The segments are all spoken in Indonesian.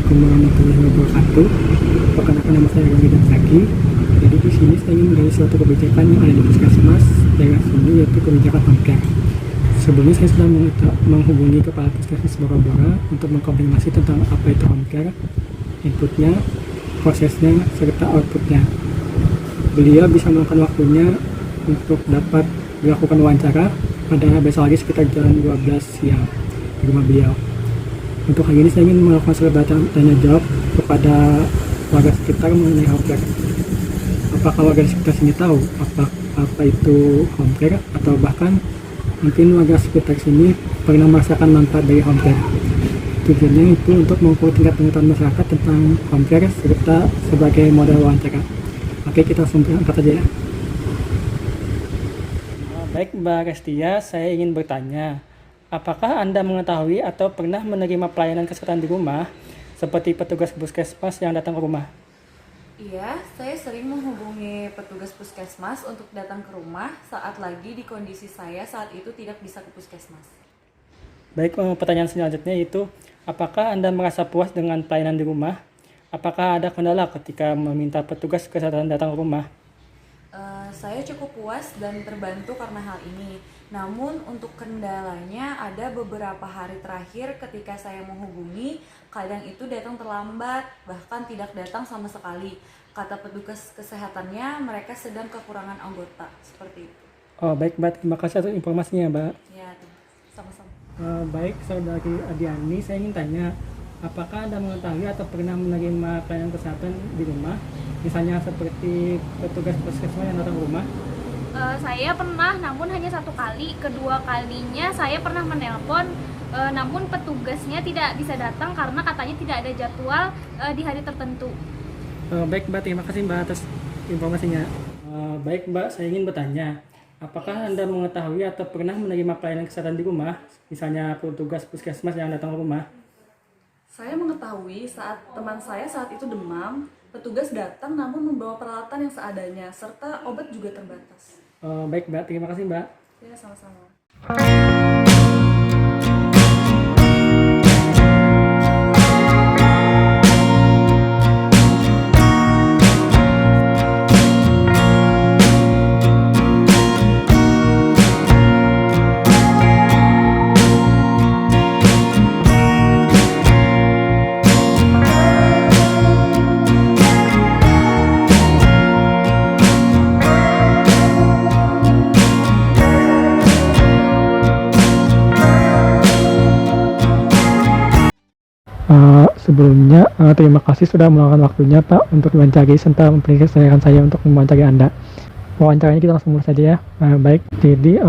Assalamualaikum warahmatullahi wabarakatuh. Perkenalkan nama saya Rami Damsaki. Jadi di sini saya ingin menggali suatu kebijakan yang ada di Puskesmas daerah sini, yaitu kebijakan home care. Sebelumnya saya sudah menghubungi Kepala Puskesmas Bora-Bora untuk mengkonfirmasi tentang apa itu home care, inputnya, prosesnya, serta outputnya. Beliau bisa meluangkan waktunya untuk dapat dilakukan wawancara pada besok hari sekitar jam 12 siang di rumah beliau. Untuk hari ini saya ingin melakukan sekedar tanya jawab kepada warga sekitar mengenai home care. Apakah warga sekitar sini tahu apa itu home care, atau bahkan mungkin warga sekitar sini pernah merasakan manfaat dari home care. Tujuannya itu untuk mengukur tingkat pengetahuan masyarakat tentang home care serta sebagai modal wawancara. Oke, kita langsung berangkat aja ya. Baik Mbak Restia, saya ingin bertanya, apakah Anda mengetahui atau pernah menerima pelayanan kesehatan di rumah seperti petugas puskesmas yang datang ke rumah? Iya, saya sering menghubungi petugas puskesmas untuk datang ke rumah saat lagi di kondisi saya saat itu tidak bisa ke puskesmas. Baik, pertanyaan selanjutnya itu, apakah Anda merasa puas dengan pelayanan di rumah? Apakah ada kendala ketika meminta petugas kesehatan datang ke rumah? Saya cukup puas dan terbantu karena hal ini. Namun untuk kendalanya ada beberapa hari terakhir ketika saya menghubungi, kadang itu datang terlambat, bahkan tidak datang sama sekali. Kata petugas kesehatannya, mereka sedang kekurangan anggota, seperti itu. Oh baik Mbak, terima kasih atas informasinya Mbak. Ya, sama-sama. Baik, saudari Adiani, saya ingin tanya, apakah Anda mengetahui atau pernah menerima pelayanan kesehatan di rumah, misalnya seperti petugas puskesmas yang datang ke rumah? Saya pernah, namun hanya satu kali. Kedua kalinya saya pernah menelpon, namun petugasnya tidak bisa datang karena katanya tidak ada jadwal di hari tertentu. Baik Mbak, terima kasih Mbak atas informasinya. Baik Mbak, saya ingin bertanya, apakah Anda mengetahui atau pernah menerima pelayanan kesehatan di rumah, misalnya petugas puskesmas yang datang ke rumah? Saya mengetahui saat teman saya saat itu demam, petugas datang namun membawa peralatan yang seadanya, serta obat juga terbatas. Baik Mbak, terima kasih Mbak. Ya, sama-sama. Sebelumnya, terima kasih sudah meluangkan waktunya Pak untuk mewawancari serta memperkenalkan saya untuk mewawancari Anda. Wawancaranya kita langsung mulai saja ya. Baik, jadi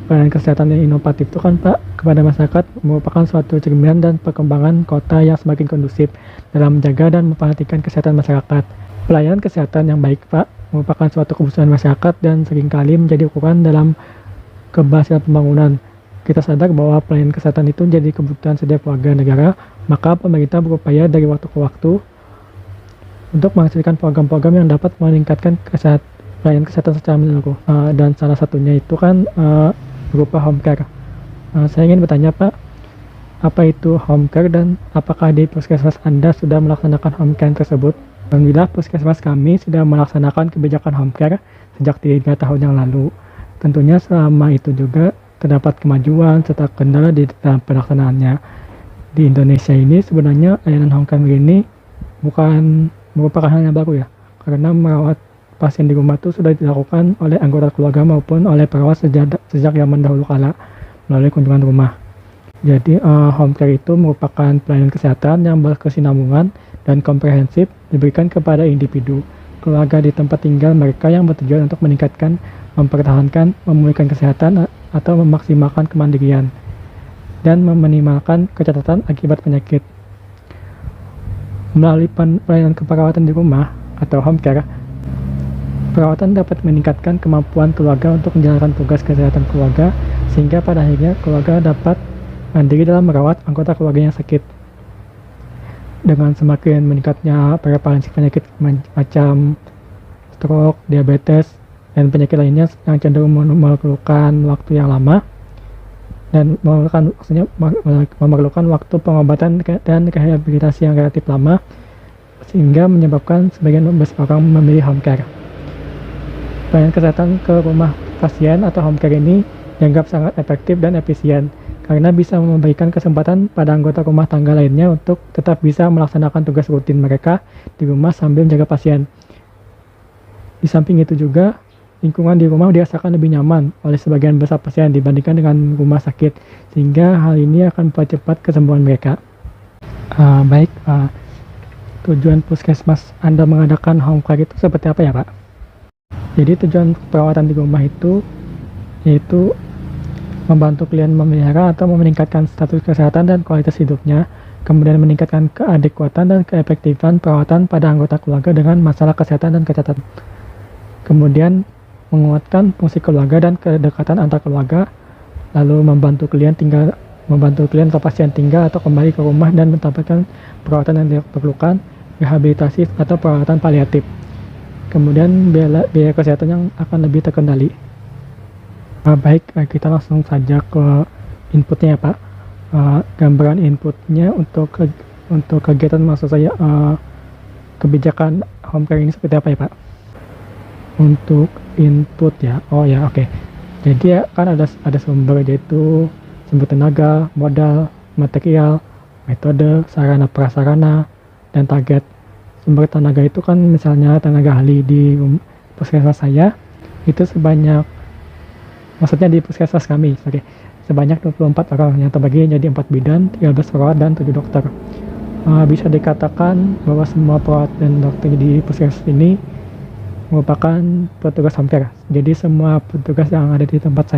pelayanan kesehatan yang inovatif itu kan Pak kepada masyarakat merupakan suatu cerminan dan perkembangan kota yang semakin kondusif dalam menjaga dan memperhatikan kesehatan masyarakat. Pelayanan kesehatan yang baik Pak merupakan suatu kebutuhan masyarakat dan seringkali menjadi ukuran dalam keberhasilan pembangunan. Kita sadar bahwa pelayanan kesehatan itu menjadi kebutuhan setiap warga negara, maka pemerintah berupaya dari waktu ke waktu untuk menghasilkan program-program yang dapat meningkatkan pelayanan kesehatan secara menyeluruh. Dan salah satunya itu kan berupa home care. Saya ingin bertanya Pak, apa itu home care dan apakah di puskesmas Anda sudah melaksanakan home care tersebut? Alhamdulillah puskesmas kami sudah melaksanakan kebijakan home care sejak 3 tahun yang lalu. Tentunya selama itu juga terdapat kemajuan serta kendala di dalam pelaksanaannya. Di Indonesia ini sebenarnya layanan home care ini bukan merupakan hal yang baru ya, karena merawat pasien di rumah itu sudah dilakukan oleh anggota keluarga maupun oleh perawat sejak zaman dahulu kala melalui kunjungan rumah. Jadi home care itu merupakan pelayanan kesehatan yang berkesinambungan dan komprehensif diberikan kepada individu, keluarga di tempat tinggal mereka yang bertujuan untuk meningkatkan, mempertahankan, memulihkan kesehatan atau memaksimalkan kemandirian dan meminimalkan kecacatan akibat penyakit. Melalui pelayanan keperawatan di rumah atau home care, perawatan dapat meningkatkan kemampuan keluarga untuk menjalankan tugas kesehatan keluarga, sehingga pada akhirnya keluarga dapat mandiri dalam merawat anggota keluarga yang sakit. Dengan semakin meningkatnya prevalensi penyakit macam stroke, diabetes, dan penyakit lainnya yang cenderung memerlukan waktu yang lama, dan memerlukan waktu pengobatan dan rehabilitasi yang relatif lama, sehingga menyebabkan sebagian besar orang memilih home care. Pelayanan kesehatan ke rumah pasien atau home care ini dianggap sangat efektif dan efisien karena bisa memberikan kesempatan pada anggota rumah tangga lainnya untuk tetap bisa melaksanakan tugas rutin mereka di rumah sambil menjaga pasien. Di samping itu juga, lingkungan di rumah dirasakan lebih nyaman oleh sebagian besar pasien dibandingkan dengan rumah sakit, sehingga hal ini akan mempercepat kesembuhan mereka. Tujuan puskesmas Anda mengadakan home care itu seperti apa ya, Pak? Jadi tujuan perawatan di rumah itu yaitu membantu klien memelihara atau meningkatkan status kesehatan dan kualitas hidupnya, kemudian meningkatkan keadekuatan dan keefektifan perawatan pada anggota keluarga dengan masalah kesehatan dan kesehatan. Kemudian menguatkan fungsi keluarga dan kedekatan antar keluarga, lalu membantu klien atau pasien tinggal atau kembali ke rumah dan mendapatkan perawatan yang diperlukan, rehabilitasi atau perawatan paliatif. Kemudian biaya kesehatan yang akan lebih terkendali. Kita langsung saja ke inputnya ya, Pak. Gambaran inputnya untuk kegiatan, maksud saya kebijakan home care ini seperti apa ya, Pak? Untuk input ya, oke. Jadi ya kan ada sumber, yaitu sumber tenaga, modal, material, metode, sarana prasarana, dan target. Sumber tenaga itu kan misalnya tenaga ahli di puskesmas saya itu maksudnya di puskesmas kami, sebanyak 24 orang yang terbagi jadi 4 bidan, 13 perawat, dan 7 dokter. Bisa dikatakan bahwa semua perawat dan dokter di puskesmas ini merupakan petugas home care. Jadi semua petugas yang ada di tempat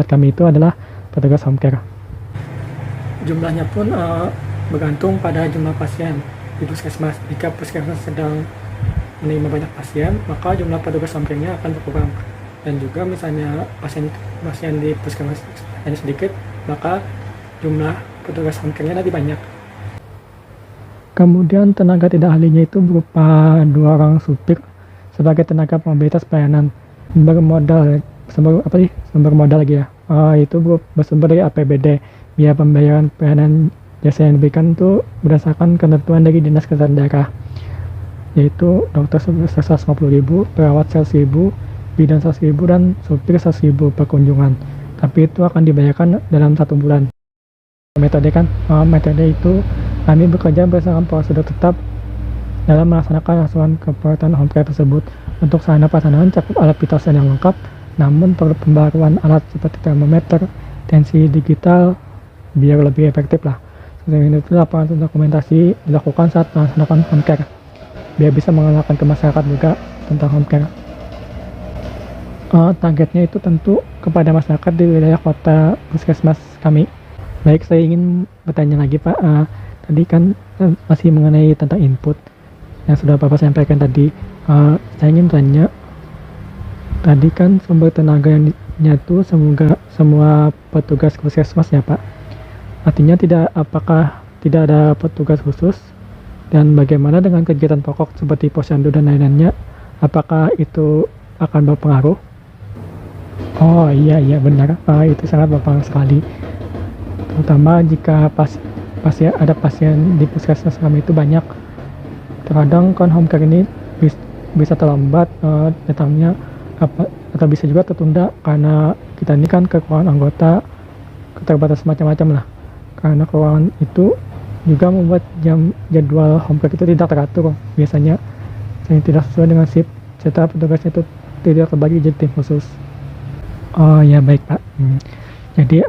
kami itu adalah petugas home care. Jumlahnya pun bergantung pada jumlah pasien di puskesmas. Jika puskesmas sedang menerima banyak pasien, maka jumlah petugas home care-nya akan berkurang. Dan juga misalnya pasien di puskesmas hanya sedikit, maka jumlah petugas home care-nya lebih banyak. Kemudian tenaga tidak ahlinya itu berupa 2 orang supir sebagai tenaga mobilitas pelayanan. Sumber modal lagi ya. Itu bersumber dari APBD. Biaya pembayaran pelayanan jasa yang diberikan itu berdasarkan ketentuan dari Dinas Kesehatan Daerah, yaitu dokter 150.000, perawat 100.000, bidan 100.000, dan supir 100.000 per kunjungan. Tapi itu akan dibayarkan dalam 1 bulan. Metode itu kami bekerja berdasarkan prosedur tetap dalam melaksanakan asuhan keperawatan home care tersebut. Untuk sarana prasarana cakup alat vital sign yang lengkap, namun perlu pembaruan alat seperti termometer, tensi digital biar lebih efektif lah. Selain itu, laporan dokumentasi dilakukan saat melaksanakan home care biar bisa mengenalkan ke masyarakat juga tentang home care. Targetnya itu tentu kepada masyarakat di wilayah kota puskesmas kami. Baik, saya ingin bertanya lagi, Pak. Tadi kan masih mengenai tentang input yang sudah Bapak sampaikan tadi. Saya ingin tanya, tadi kan sumber tenaga yang nyatu semua petugas puskesmas ya, Pak. Artinya apakah tidak ada petugas khusus, dan bagaimana dengan kegiatan pokok seperti posyandu dan lain-lainnya, apakah itu akan berpengaruh? Oh iya benar, itu sangat berpengaruh sekali, terutama jika ada pasien di puskesmas kami itu banyak. Terkadang kan home care ini bisa terlambat datangnya, atau bisa juga tertunda karena kita ini kan kekurangan anggota, keterbatasan macam-macam lah. Karena kekurangan itu juga membuat jadwal home care itu tidak teratur, biasanya tidak sesuai dengan shift, serta petugasnya itu tidak terbagi jadi tim khusus. Oh ya, baik Pak. Jadi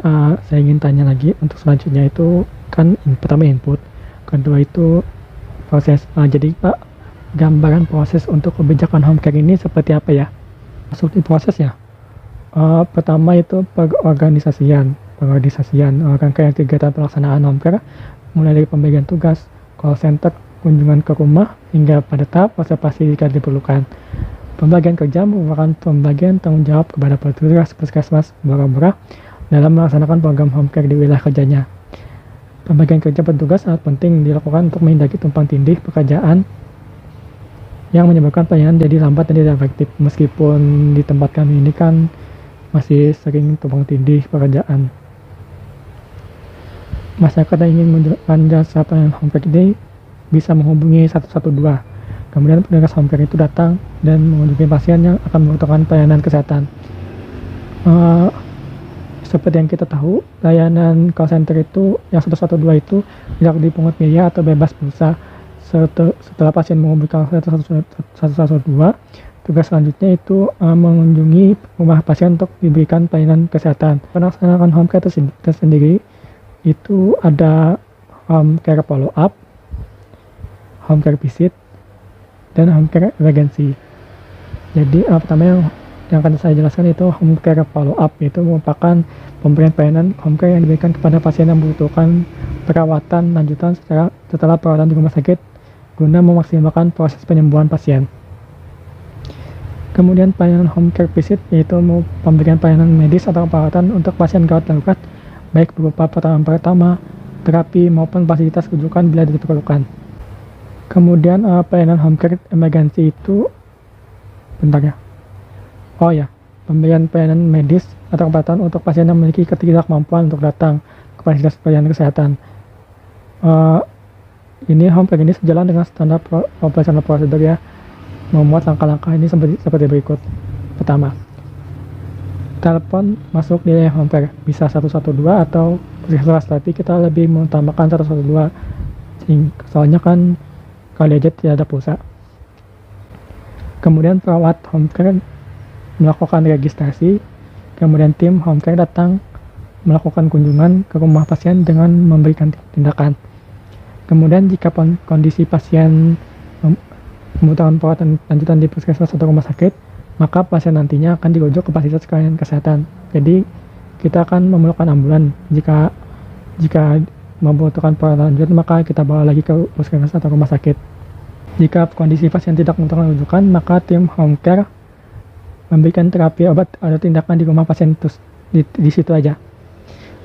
saya ingin tanya lagi untuk selanjutnya itu kan pertama input, kedua itu proses. Jadi Pak, gambaran proses untuk kebijakan home care ini seperti apa ya? Masuk di proses ya. Pertama itu pengorganisasian rangkaian kegiatan pelaksanaan home care, mulai dari pembagian tugas, call center, kunjungan ke rumah, hingga pada tahap observasi jika diperlukan. Pembagian kerja merupakan pembagian tanggung jawab kepada petugas puskesmas Bora-Bora dalam melaksanakan program home care di wilayah kerjanya. Pembagian kerja petugas sangat penting dilakukan untuk menghindari tumpang tindih pekerjaan yang menyebabkan pelayanan jadi lambat dan tidak efektif. Meskipun di tempat kami ini kan masih sering tumpang tindih pekerjaan. masyarakat yang ingin mendapatkan jasa pelayanan home care ini bisa menghubungi 112. Kemudian petugas home care itu datang dan mengunjungi pasien yang akan membutuhkan pelayanan kesehatan. Seperti yang kita tahu, layanan call center itu yang 112 itu tidak dipungut biaya atau bebas pulsa. Setelah pasien menghubungi 112, tugas selanjutnya itu mengunjungi rumah pasien untuk diberikan pelayanan kesehatan. Pelaksanaan home care tersendiri itu ada home care follow up, home care visit, dan home care emergency. Jadi pertama yang akan saya jelaskan itu home care follow up, itu merupakan pemberian pelayanan home care yang diberikan kepada pasien yang membutuhkan perawatan lanjutan setelah perawatan di rumah sakit guna memaksimalkan proses penyembuhan pasien. Kemudian pelayanan home care visit yaitu pemberian pelayanan medis atau perawatan untuk pasien gawat darurat, baik berupa pertolongan pertama, terapi maupun fasilitas rujukan bila diperlukan. Kemudian pelayanan home care emergency itu pemberian pelayanan medis atau perawatan untuk pasien yang memiliki ketidakmampuan untuk datang ke fasilitas pelayanan kesehatan. Ini home care ini sejalan dengan standar operasional prosedur ya, memuat langkah-langkah ini seperti berikut. Pertama, telepon masuk di home care bisa 112 atau puskesmas, tapi kita lebih mengutamakan 112 soalnya kan kali aja tidak ada pulsa. Kemudian perawat home care melakukan registrasi, kemudian tim home care datang melakukan kunjungan ke rumah pasien dengan memberikan tindakan. Kemudian jika kondisi pasien membutuhkan perawatan lanjutan di puskesmas atau rumah sakit, maka pasien nantinya akan dirujuk ke fasilitas pelayanan kesehatan. Jadi kita akan memerlukan ambulan. Jika membutuhkan perawatan lanjutan, maka kita bawa lagi ke puskesmas atau rumah sakit. Jika kondisi pasien tidak membutuhkan rujukan, maka tim home care memberikan terapi obat atau tindakan di rumah pasien di situ aja.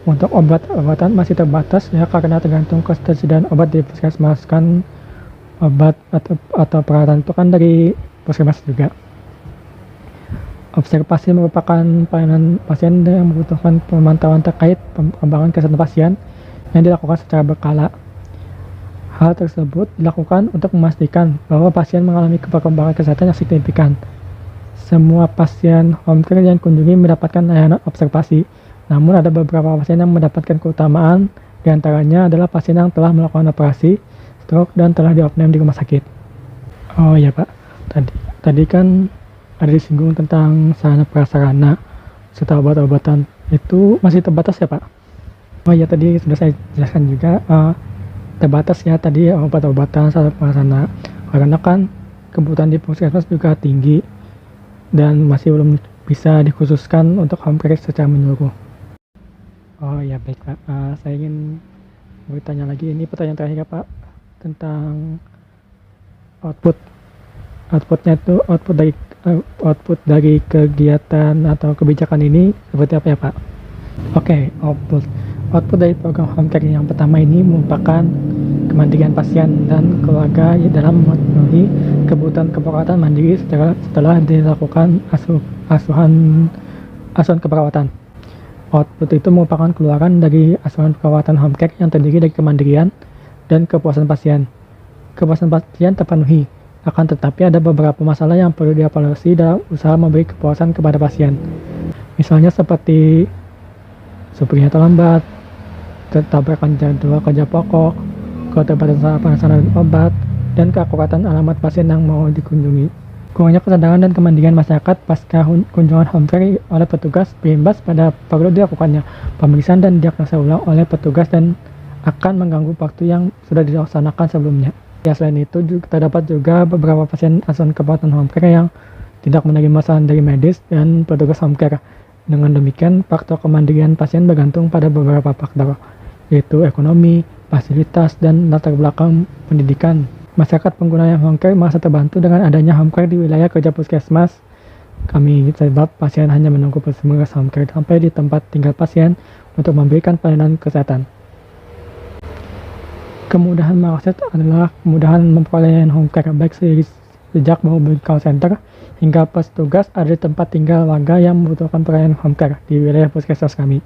Untuk obat-obatan masih terbatas ya, karena tergantung ketersediaan obat di puskesmas, kan obat atau perawatan itu kan dari puskesmas juga. Observasi merupakan pelayanan pasien yang membutuhkan pemantauan terkait perkembangan kesehatan pasien yang dilakukan secara berkala. Hal tersebut dilakukan untuk memastikan bahwa pasien mengalami perkembangan kesehatan yang signifikan. Semua pasien home care yang kunjungi mendapatkan layanan observasi, namun ada beberapa pasien yang mendapatkan keutamaan, diantaranya adalah pasien yang telah melakukan operasi, stroke, dan telah diopname di rumah sakit. Oh ya Pak, tadi kan ada disinggung tentang sarana prasarana serta obat-obatan, itu masih terbatas ya Pak? Oh ya, tadi sudah saya jelaskan juga, terbatas ya tadi obat-obatan sarana prasarana, karena kan kebutuhan di puskesmas juga tinggi dan masih belum bisa dikhususkan untuk home care secara menyeluruh. Oh ya baik Pak, saya ingin bertanya lagi, ini pertanyaan terakhir Pak, tentang outputnya itu output dari kegiatan atau kebijakan ini seperti apa ya Pak? Oke, output dari program home care yang pertama ini merupakan kemandirian pasien dan keluarga dalam memenuhi kebutuhan keperawatan mandiri setelah dilakukan asuhan keperawatan. Output itu merupakan keluaran dari asuhan perawatan home care yang terdiri dari kemandirian dan kepuasan pasien. Kepuasan pasien terpenuhi, akan tetapi ada beberapa masalah yang perlu dievaluasi dalam usaha memberi kepuasan kepada pasien. Misalnya seperti suprinya terlambat, tabrakan jadwal kerja pokok, keterbatasan pengesanan obat, dan keakuratan alamat pasien yang mau dikunjungi. Kurangnya kesadaran dan kemandirian masyarakat pasca kunjungan home care oleh petugas berimbas pada perlu dilakukannya pemeriksaan dan diagnosa ulang oleh petugas dan akan mengganggu waktu yang sudah dilaksanakan sebelumnya. Ya, selain itu terdapat juga beberapa pasien asuhan keperawatan home care yang tidak menerima saran dari medis dan petugas home care. Dengan demikian, faktor kemandirian pasien bergantung pada beberapa faktor, yaitu ekonomi, fasilitas, dan latar belakang pendidikan. Masyarakat pengguna yang home care merasa terbantu dengan adanya home care di wilayah kerja puskesmas. Kami sebab pasien hanya menunggu petugas home care sampai di tempat tinggal pasien untuk memberikan pelayanan kesehatan. Kemudahan mengakses adalah kemudahan memperoleh home care baik sejak menghubungi call center hingga petugas ada di tempat tinggal warga yang membutuhkan pelayanan home care di wilayah puskesmas kami.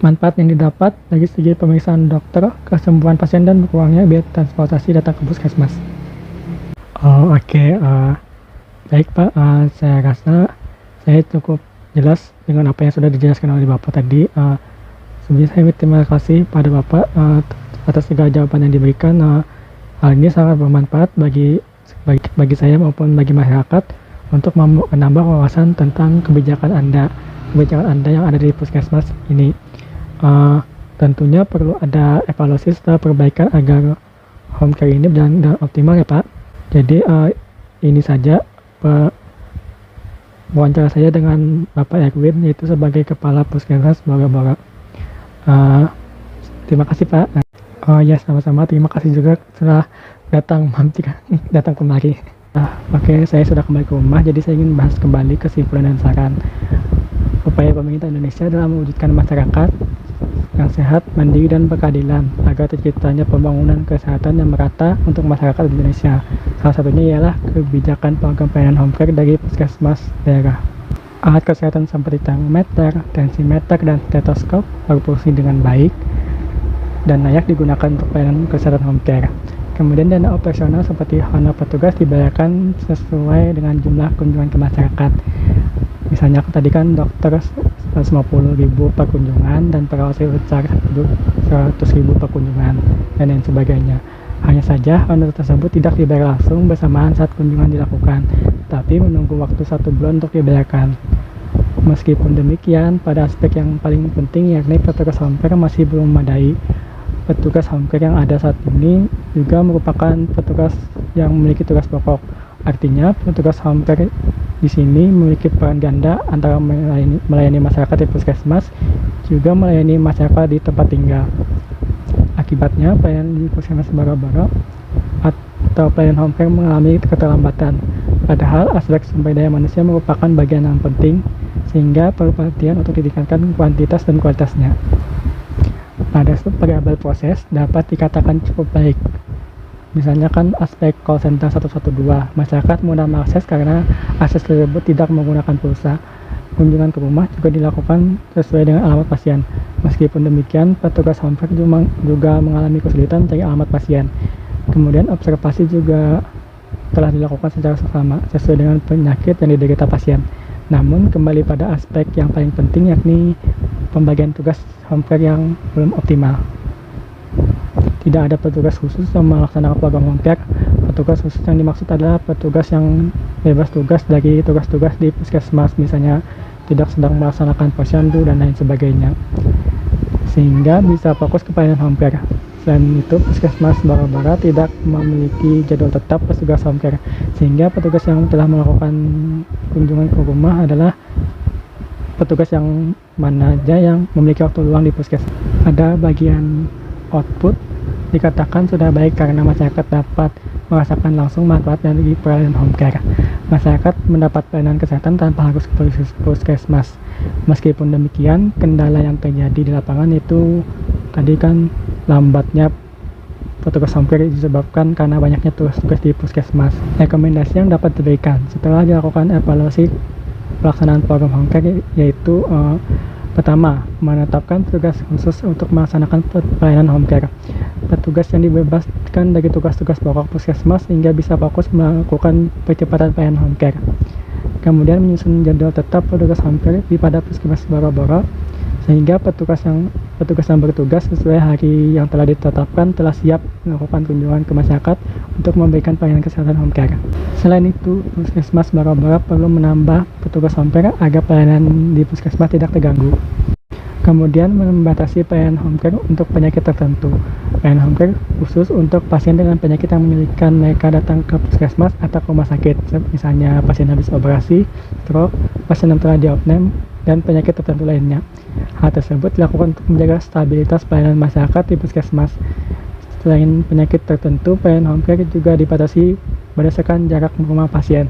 Manfaat yang didapat dari segi pemeriksaan dokter, kesembuhan pasien, dan berkurangnya biaya transportasi datang ke puskesmas. Oh, oke. Baik Pak, saya rasa saya cukup jelas dengan apa yang sudah dijelaskan oleh Bapak tadi. Sebelumnya saya berterima kasih pada Bapak atas segala jawaban yang diberikan. Hal ini sangat bermanfaat bagi saya maupun bagi masyarakat untuk menambah wawasan tentang kebijakan Anda yang ada di puskesmas ini. Tentunya perlu ada evaluasi serta perbaikan agar home care ini berjalan dengan optimal ya Pak. Jadi ini saja wawancara saya dengan Bapak Erwin, yaitu sebagai Kepala Puskesmas Bora-Bora. Terima kasih Pak. Ya sama-sama, terima kasih juga telah datang kemari. Oke, saya sudah kembali ke rumah, jadi saya ingin bahas kembali kesimpulan dan saran. Upaya pemerintah Indonesia dalam mewujudkan masyarakat yang sehat, mandiri, dan berkeadilan agar terciptanya pembangunan kesehatan yang merata untuk masyarakat Indonesia. Salah satunya ialah kebijakan program pelayanan home care dari puskesmas daerah. Alat kesehatan seperti termometer, tensimeter, dan stetoskop berfungsi dengan baik dan layak digunakan untuk pelayanan kesehatan home care. Kemudian dana operasional seperti honor petugas dibayarkan sesuai dengan jumlah kunjungan ke masyarakat. Misalnya tadi kan dokter 150.000 per kunjungan dan perawat sebesar 100.000 per kunjungan dan lain sebagainya. Hanya saja honor tersebut tidak dibayar langsung bersamaan saat kunjungan dilakukan, tapi menunggu waktu 1 bulan untuk dibayarkan. Meskipun demikian, pada aspek yang paling penting yakni petugas home care masih belum memadai. Petugas home care yang ada saat ini juga merupakan petugas yang memiliki tugas pokok. Artinya, petugas home care di sini memiliki peran ganda antara melayani masyarakat di puskesmas juga melayani masyarakat di tempat tinggal. Akibatnya, pelayanan di puskesmas Bora-Bora atau pelayanan home care mengalami keterlambatan. Padahal aspek sumber daya manusia merupakan bagian yang penting, sehingga perlu perhatian untuk ditingkatkan kuantitas dan kualitasnya. Pada variabel proses dapat dikatakan cukup baik. Misalnya kan aspek call center 112, masyarakat mudah mengakses karena akses tersebut tidak menggunakan pulsa. Kunjungan ke rumah juga dilakukan sesuai dengan alamat pasien. Meskipun demikian, petugas home care juga mengalami kesulitan mencari alamat pasien. Kemudian observasi juga telah dilakukan secara seksama sesuai dengan penyakit yang diderita pasien. Namun kembali pada aspek yang paling penting yakni pembagian tugas home care yang belum optimal. Tidak ada petugas khusus yang melaksanakan program home care. Petugas khusus yang dimaksud adalah petugas yang bebas tugas dari tugas-tugas di puskesmas, misalnya tidak sedang melaksanakan posyandu dan lain sebagainya, sehingga bisa fokus ke pelayanan home care. Selain itu, puskesmas Bora-Bora tidak memiliki jadwal tetap petugas home care, sehingga petugas yang telah melakukan kunjungan ke rumah adalah petugas yang mana aja yang memiliki waktu luang di puskesmas. Pada bagian output dikatakan sudah baik karena masyarakat dapat merasakan langsung manfaat dari pelayanan home care. Masyarakat mendapat pelayanan kesehatan tanpa harus ke puskesmas. Meskipun demikian, kendala yang terjadi di lapangan itu tadi kan lambatnya petugas home care disebabkan karena banyaknya tugas-tugas di puskesmas. Rekomendasi yang dapat diberikan setelah dilakukan evaluasi pelaksanaan program home care yaitu pertama, menetapkan petugas khusus untuk melaksanakan pelayanan home care. Petugas yang dibebaskan dari tugas-tugas pokok puskesmas sehingga bisa fokus melakukan percepatan pelayanan home care. Kemudian menyusun jadwal tetap petugas home care pada puskesmas Bora-Bora sehingga petugas yang bertugas sesuai hari yang telah ditetapkan telah siap melakukan kunjungan ke masyarakat untuk memberikan pelayanan kesehatan home care. Selain itu, puskesmas Bora-Bora perlu menambah petugas home care agar pelayanan di puskesmas tidak terganggu. Kemudian membatasi pelayanan home care untuk penyakit tertentu. Pelayanan home care khusus untuk pasien dengan penyakit yang menyulitkan mereka datang ke puskesmas atau ke rumah sakit, misalnya pasien habis operasi, stroke, pasien yang telah diopname, dan penyakit tertentu lainnya. Hal tersebut dilakukan untuk menjaga stabilitas pelayanan masyarakat di puskesmas. Selain penyakit tertentu, pelayanan home care juga dibatasi berdasarkan jarak rumah pasien.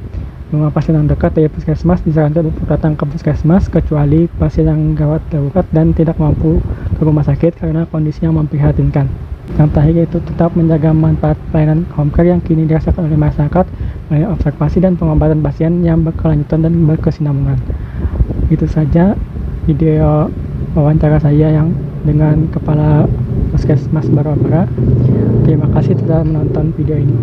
Rumah pasien yang dekat dari puskesmas disarankan untuk datang ke puskesmas kecuali pasien yang gawat darurat dan tidak mampu ke rumah sakit karena kondisinya memprihatinkan. Yang terakhir yaitu tetap menjaga manfaat pelayanan home care yang kini dirasakan oleh masyarakat melalui observasi dan pengobatan pasien yang berkelanjutan dan berkesinambungan. Itu saja video wawancara saya yang dengan Kepala Puskesmas Baru Apara. Terima kasih telah menonton video ini.